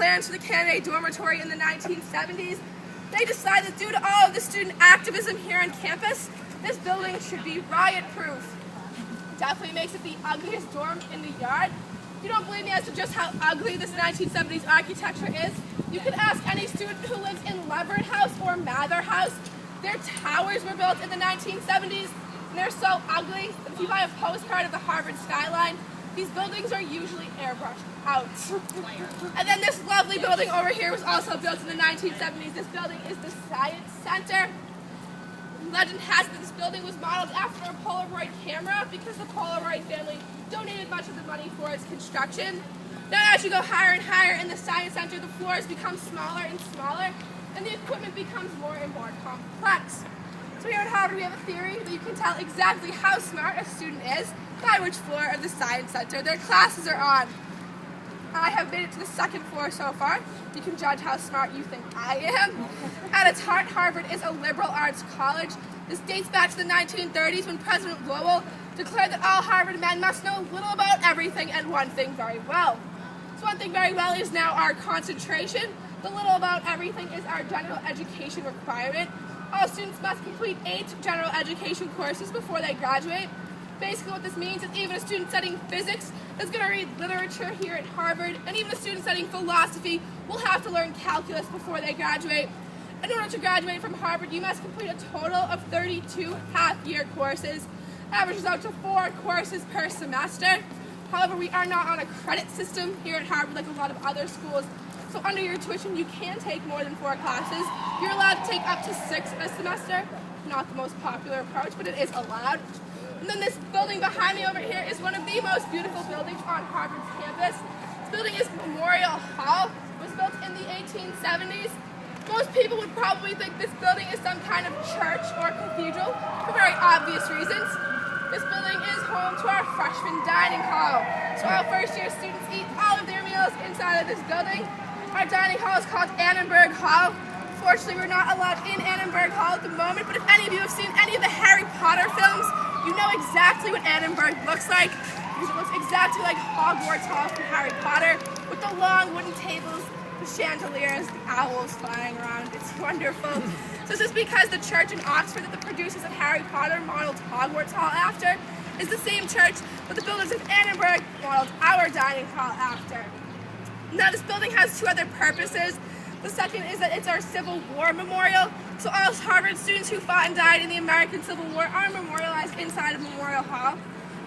plans for the Kennedy Dormitory in the 1970s, they decided that due to all of the student activism here on campus, this building should be riot-proof. Definitely makes it the ugliest dorm in the yard. If you don't believe me as to just how ugly this 1970s architecture is, you can ask any student who lives in Leverett House or Mather House. Their towers were built in the 1970s, and they're so ugly that if you buy a postcard of the Harvard skyline, these buildings are usually airbrushed out. And then this lovely building over here was also built in the 1970s. This building is the Science Center. Legend has it that this building was modeled after a Polaroid camera because the Polaroid family donated much of the money for its construction. Now as you go higher and higher in the Science Center, the floors become smaller and smaller, and the equipment becomes more and more complex. So here at Harvard we have a theory that you can tell exactly how smart a student is by which floor of the Science Center their classes are on. I have made it to the second floor so far. You can judge how smart you think I am. At its heart, Harvard is a liberal arts college. This dates back to the 1930s when President Lowell declared that all Harvard men must know little about everything and one thing very well. So one thing very well is now our concentration. The little about everything is our general education requirement. All students must complete 8 general education courses before they graduate. Basically what this means is even a student studying physics is going to read literature here at Harvard, and even a student studying philosophy will have to learn calculus before they graduate. In order to graduate from Harvard, you must complete a total of 32 half-year courses, averages out to 4 courses per semester. However, we are not on a credit system here at Harvard like a lot of other schools, so under your tuition you can take more than 4 classes. You're allowed to take up to 6 a semester. Not the most popular approach, but it is allowed. And then this building behind me over here is one of the most beautiful buildings on Harvard's campus. This building is Memorial Hall. It was built in the 1870s. Most people would probably think this building is some kind of church or cathedral for very obvious reasons. This building is home to our freshman dining hall. So all first-year students eat all of their meals inside of this building. Our dining hall is called Annenberg Hall. Fortunately, we're not allowed in Annenberg Hall at the moment, but if any of you have seen any of the Harry Potter films, you know exactly what Annenberg looks like, because it looks exactly like Hogwarts Hall from Harry Potter, with the long wooden tables, the chandeliers, the owls flying around. It's wonderful. So this is because the church in Oxford that the producers of Harry Potter modeled Hogwarts Hall after is the same church that the builders of Annenberg modeled our dining hall after. Now this building has 2 other purposes. The second is that it's our Civil War memorial. So all Harvard students who fought and died in the American Civil War are memorialized inside of Memorial Hall.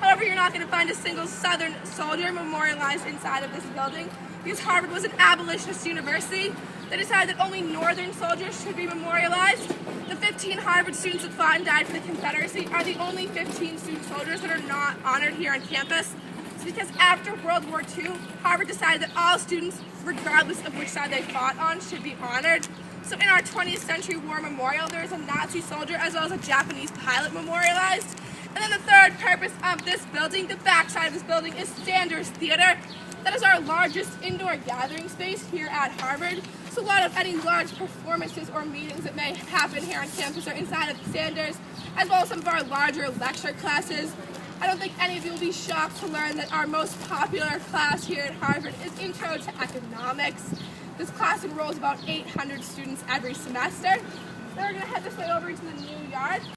However, you're not going to find a single Southern soldier memorialized inside of this building because Harvard was an abolitionist university. They decided that only Northern soldiers should be memorialized. The 15 Harvard students that fought and died for the Confederacy are the only 15 student soldiers that are not honored here on campus. It's because after World War II, Harvard decided that all students, regardless of which side they fought on, should be honored. So in our 20th Century War Memorial, there is a Nazi soldier as well as a Japanese pilot memorialized. And then the third purpose of this building, the backside of this building, is Sanders Theater. That is our largest indoor gathering space here at Harvard. So a lot of any large performances or meetings that may happen here on campus are inside of Sanders, as well as some of our larger lecture classes. I don't think any of you will be shocked to learn that our most popular class here at Harvard is Intro to Economics. This class enrolls about 800 students every semester. Now we're going to head this way over to the new yard.